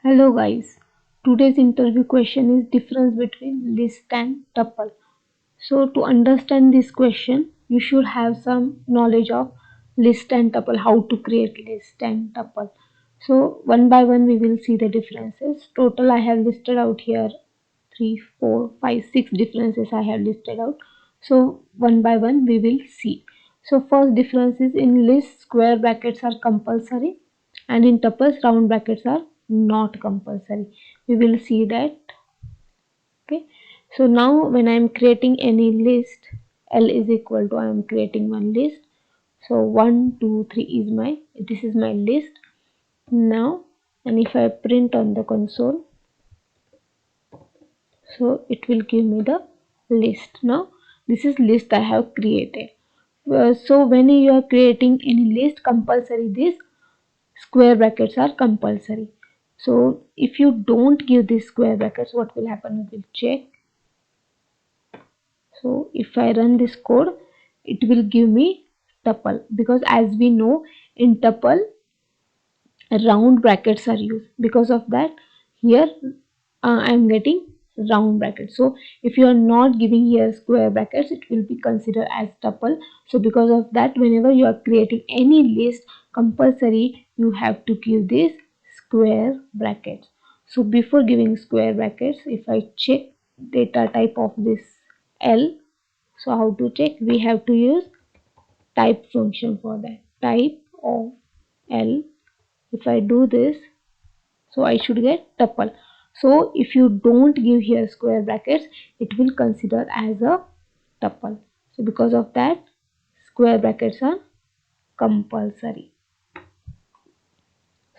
Hello guys, today's interview question is difference between list and tuple. So to understand this question, you should have some knowledge of list and tuple, how to create list and tuple. So one by one we will see the differences. Total I have listed out here 3, 4, 5, 6 differences I have listed out. So one by one we will see. So first difference is in list square brackets are compulsory and in tuples round brackets are not compulsory. We will see that. Okay, so now when I am creating any list, L is equal to I am creating one list. So 1, 2, 3 is this is my list now, and if I print on the console, so it will give me the list. Now this is list I have created. So when you are creating any list, compulsory this square brackets are compulsory. So if you don't give these square brackets, what will happen? We will check. So if I run this code, it will give me tuple, because as we know in tuple round brackets are used. Because of that here I am getting round brackets. So if you are not giving here square brackets, it will be considered as tuple. So because of that, whenever you are creating any list, compulsory you have to give this square brackets. So before giving square brackets, if I check data type of this L, so how to check? We have to use type function for that. Type of L. If I do this, so I should get tuple. So if you don't give here square brackets, it will consider as a tuple. So because of that, square brackets are compulsory.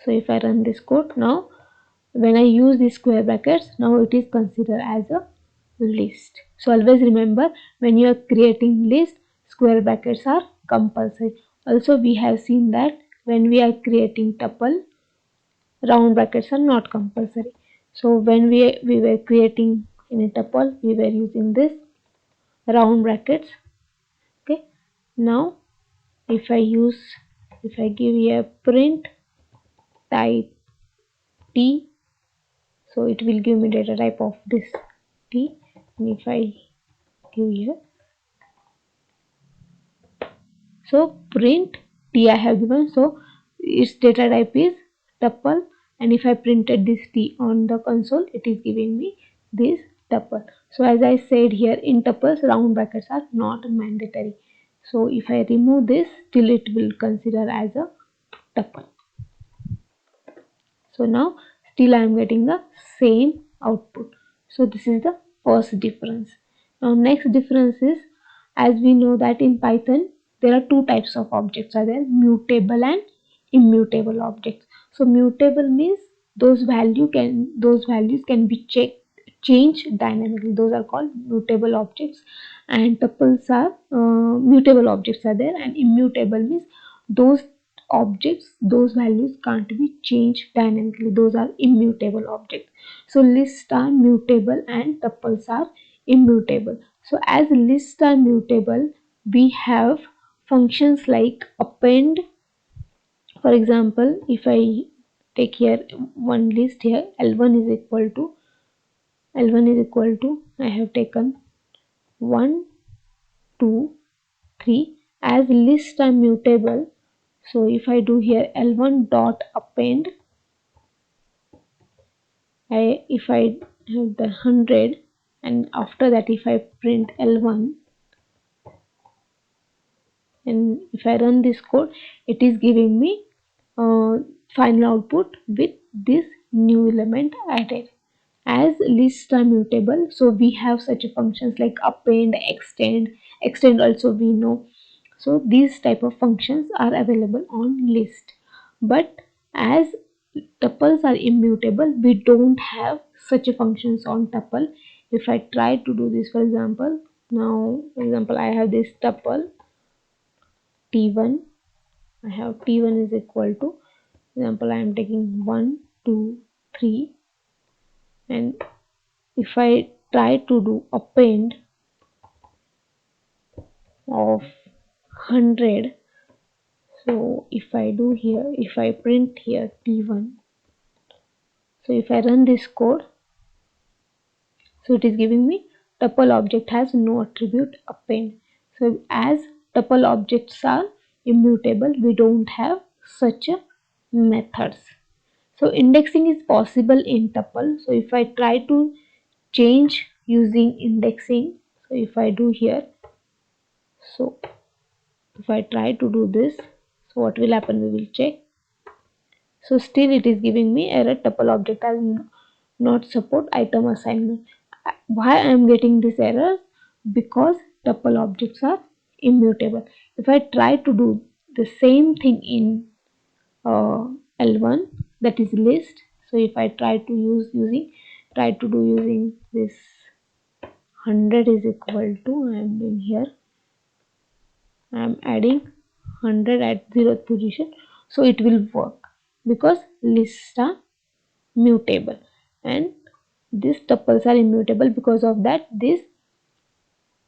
So if I run this code now, when I use these square brackets, now it is considered as a list. So always remember, when you are creating list, square brackets are compulsory. Also we have seen that when we are creating tuple, round brackets are not compulsory. So when we were creating in a tuple, we were using this round brackets. Okay, now if I give here print type T, so it will give me data type of this T, and if I give here, so print T I have given, so its data type is tuple, and if I printed this T on the console, it is giving me this tuple. So as I said here, in tuples round brackets are not mandatory. So if I remove this, still it will consider as a tuple. So now still I am getting the same output. So this is the first difference. Now next difference is, as we know that in Python there are two types of objects are there, mutable and immutable objects. So mutable means those values can be changed dynamically. Those are called mutable objects, and tuples are mutable objects are there, and immutable means those those values can't be changed dynamically. Those are immutable objects. So lists are mutable and tuples are immutable. So as lists are mutable, we have functions like append. For example, if I take here one list here, L1 is equal to I have taken 1, 2, 3. As lists are mutable, so if I do here L1 dot append, if I have the 100, and after that if I print L1, and if I run this code, it is giving me final output with this new element added. As lists are mutable, so we have such functions like append, extend also we know. So these type of functions are available on list. But as tuples are immutable, we don't have such functions on tuple. If I try to do this, for example, now for example I have this tuple t1. I have t1 is equal to, for example, I am taking 1, 2, 3, and if I try to do append of 100, so if I do here, if I print here t1, So if I run this code, so it is giving me tuple object has no attribute append. So as tuple objects are immutable, we don't have such a methods. So indexing is possible in tuple. So if I try to change using indexing, so if I do here, so if I try to do this, so what will happen, we will check. So still it is giving me error, tuple object has not support item assignment. Why I am getting this error? Because tuple objects are immutable. If I try to do the same thing in L1, that is list. So if I try to using this 100 is equal to, I am in here, I am adding 100 at 0th position, so it will work because lists are mutable and these tuples are immutable. Because of that, this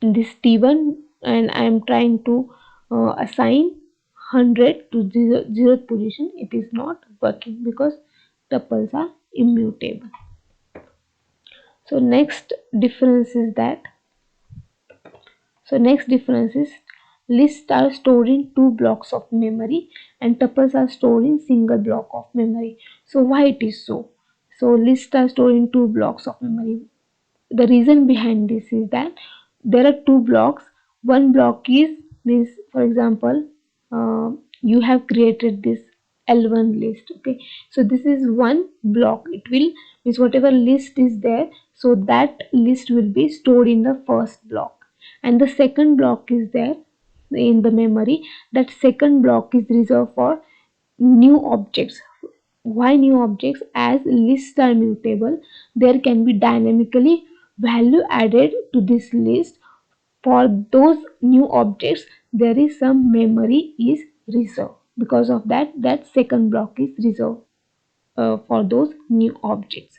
T1, and I am trying to assign 100 to 0th position, it is not working because tuples are immutable. So next difference is lists are stored in two blocks of memory and tuples are stored in single block of memory. So why it is so? So lists are stored in two blocks of memory. The reason behind this is that there are two blocks. One block is, means for example, you have created this L1 list. Okay, so this is one block. It will, means whatever list is there, so that list will be stored in the first block, and the second block is there in the memory. That second block is reserved for new objects. Why new objects? As lists are mutable, there can be dynamically value added to this list. For those new objects, there is some memory is reserved. Because of that, that second block is reserved for those new objects.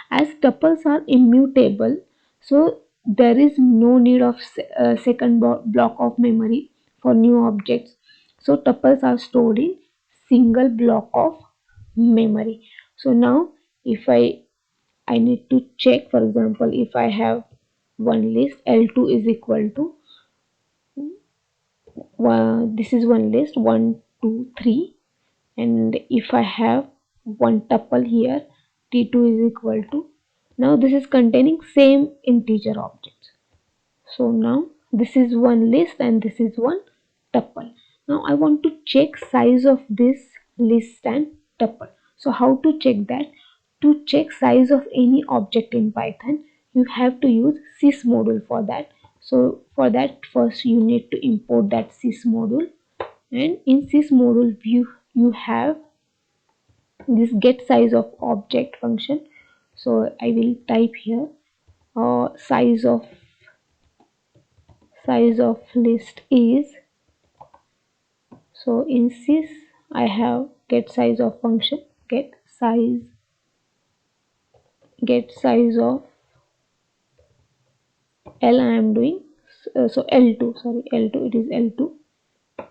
As tuples are immutable, so there is no need of second block of memory for new objects. So tuples are stored in single block of memory. So now if I need to check, for example, if I have one list, L2 is equal to this is one list 1 2 3, and if I have one tuple here, T2 is equal to, now this is containing same integer objects. So now this is one list and this is one tuple. Now I want to check size of this list and tuple. So how to check that? To check size of any object in Python, you have to use sys module for that. So for that, first you need to import that sys module, and in sys module you have this get size of object function. So I will type here size of list is, so in sys I have get size of function, get size of L I am doing, so L2, sorry, L2, it is L2,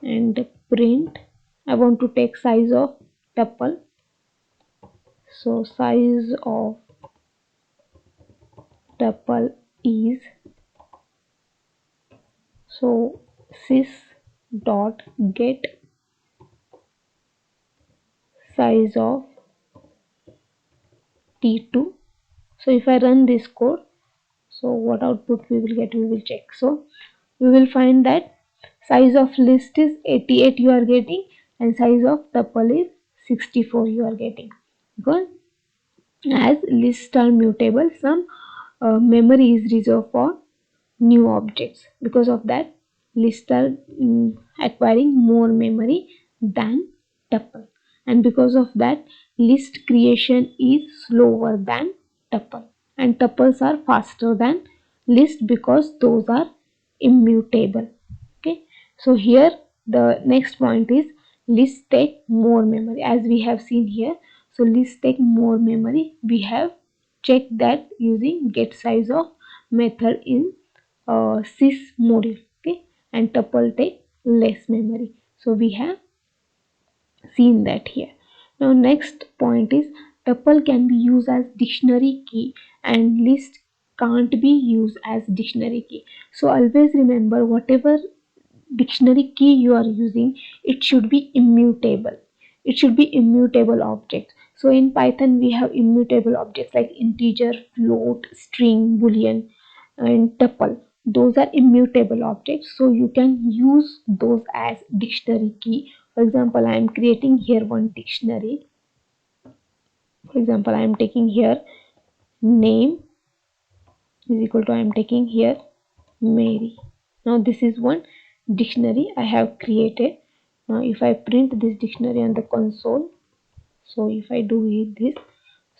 and print, I want to take size of tuple. So size of tuple is, so sys dot get size of T2. So if I run this code, so what output we will get, we will check. So we will find that size of list is 88 you are getting, and size of tuple is 64 you are getting, because as lists are mutable, some memory is reserved for new objects. Because of that, lists are acquiring more memory than tuple, and because of that, list creation is slower than tuple, and tuples are faster than list because those are immutable. Okay, so here the next point is lists take more memory, as we have seen here. So lists take more memory, we have checked that using get size of method in sys module. Okay, and tuple take less memory, so we have seen that here. Now next point is tuple can be used as dictionary key and list can't be used as dictionary key. So always remember, whatever dictionary key you are using, it should be immutable. It should be immutable objects. So in Python we have immutable objects like integer, float, string, boolean and tuple. Those are immutable objects, so you can use those as dictionary key. For example, I am creating here one dictionary. For example, I am taking here name is equal to, I am taking here Mary. Now this is one dictionary I have created. Now if I print this dictionary on the console, so if I do this,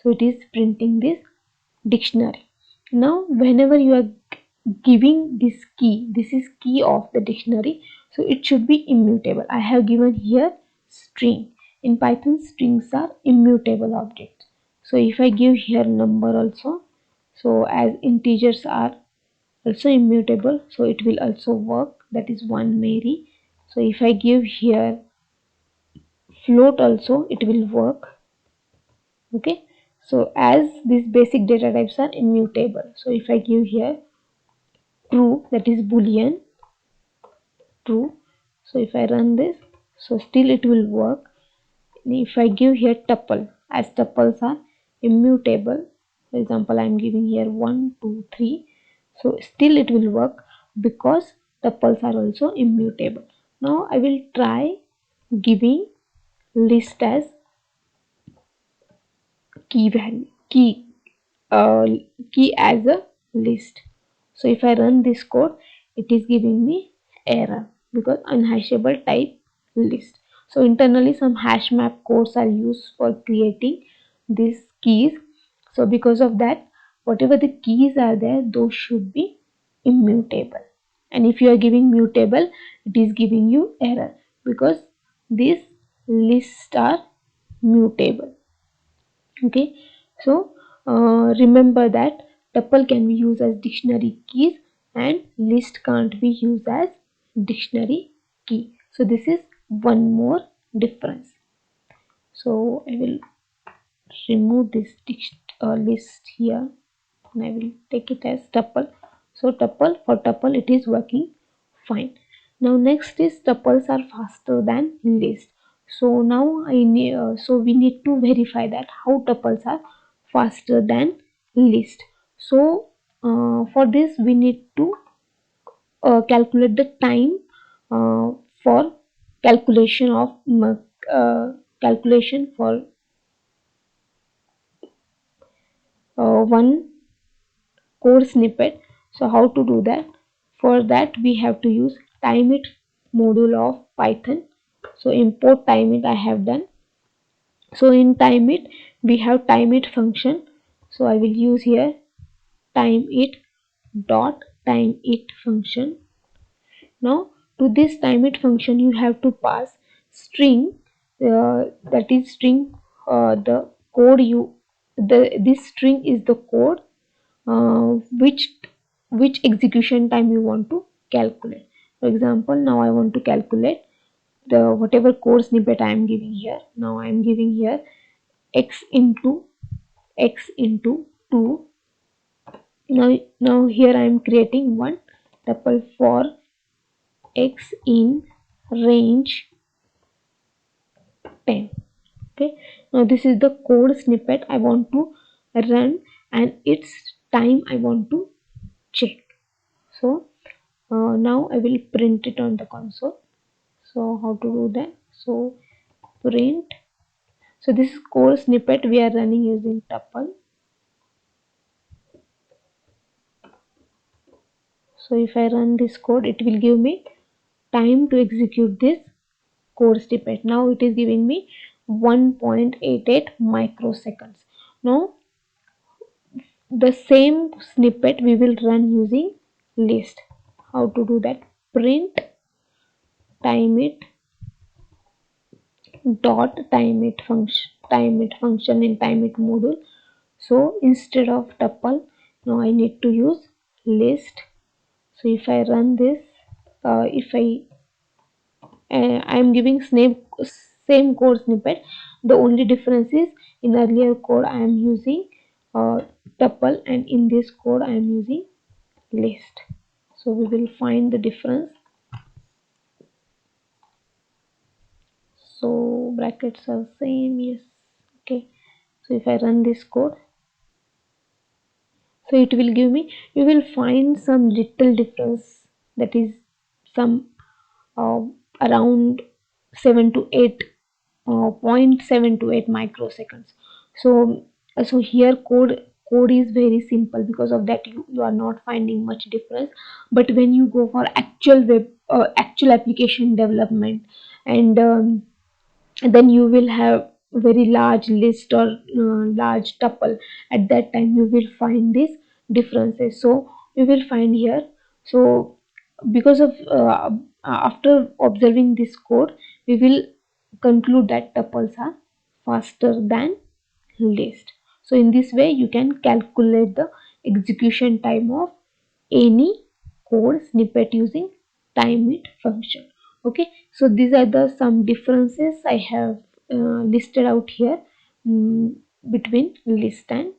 so it is printing this dictionary. Now whenever you are giving this key, this is key of the dictionary, so it should be immutable. I have given here string. In Python, strings are immutable objects. So if I give here number also, so as integers are also immutable, so it will also work, that is 1 Mary. So if I give here float also, it will work. Okay, so as these basic data types are immutable, so if I give here true, that is boolean true, so if I run this, so still it will work. If I give here tuple, as tuples are immutable, for example I am giving here 1 2 3, so still it will work because tuples are also immutable. Now I will try giving list as key value, uh, key as a list. So if I run this code, it is giving me error because unhashable type list. So internally some hash map codes are used for creating these keys. So because of that, whatever the keys are there, those should be immutable. And if you are giving mutable, it is giving you error because these lists are mutable. Okay, so remember that tuple can be used as dictionary keys and list can't be used as dictionary key. So this is one more difference. So I will remove this list here and I will take it as tuple. So tuple, for tuple it is working fine. Now next is tuples are faster than list. So now so we need to verify that how tuples are faster than list. So for this we need to calculate the time for calculation of calculation for one code snippet. So how to do that? For that we have to use timeIt module of Python. So import timeIt I have done. So in timeIt we have timeIt function. So I will use here timeIt dot timeIt function. Now to this timeIt function you have to pass string, that is string, the code you, this string is the code which execution time you want to calculate. For example, now I want to calculate the whatever code snippet I am giving here. Now I am giving here x into 2. Now here I am creating one tuple for x in range 10. Okay, now this is the code snippet I want to run and its time I want to check. So now I will print it on the console. So how to do that? So print, so this is code snippet we are running using tuple. So if I run this code, it will give me time to execute this code snippet. Now it is giving me 1.88 microseconds. Now the same snippet we will run using list. How to do that? Print timeIt dot timeIt function in timeIt module. So instead of tuple, now I need to use list. So if I run this, if I am giving same code snippet, the only difference is In earlier code I am using tuple, and in this code I am using list. So we will find the difference. So brackets are same, yes. Okay, so if I run this code, so it will give me, you will find some little difference, that is some uh, around 7 to 8 0.7 to 8 microseconds. So so here code is very simple, because of that you are not finding much difference. But when you go for actual web actual application development, and then you will have very large list or large tuple, at that time you will find these differences. So we will find here. So because of after observing this code, we will conclude that tuples are faster than list. So in this way you can calculate the execution time of any code snippet using time it function. Okay, so these are the some differences I have listed out here, between list and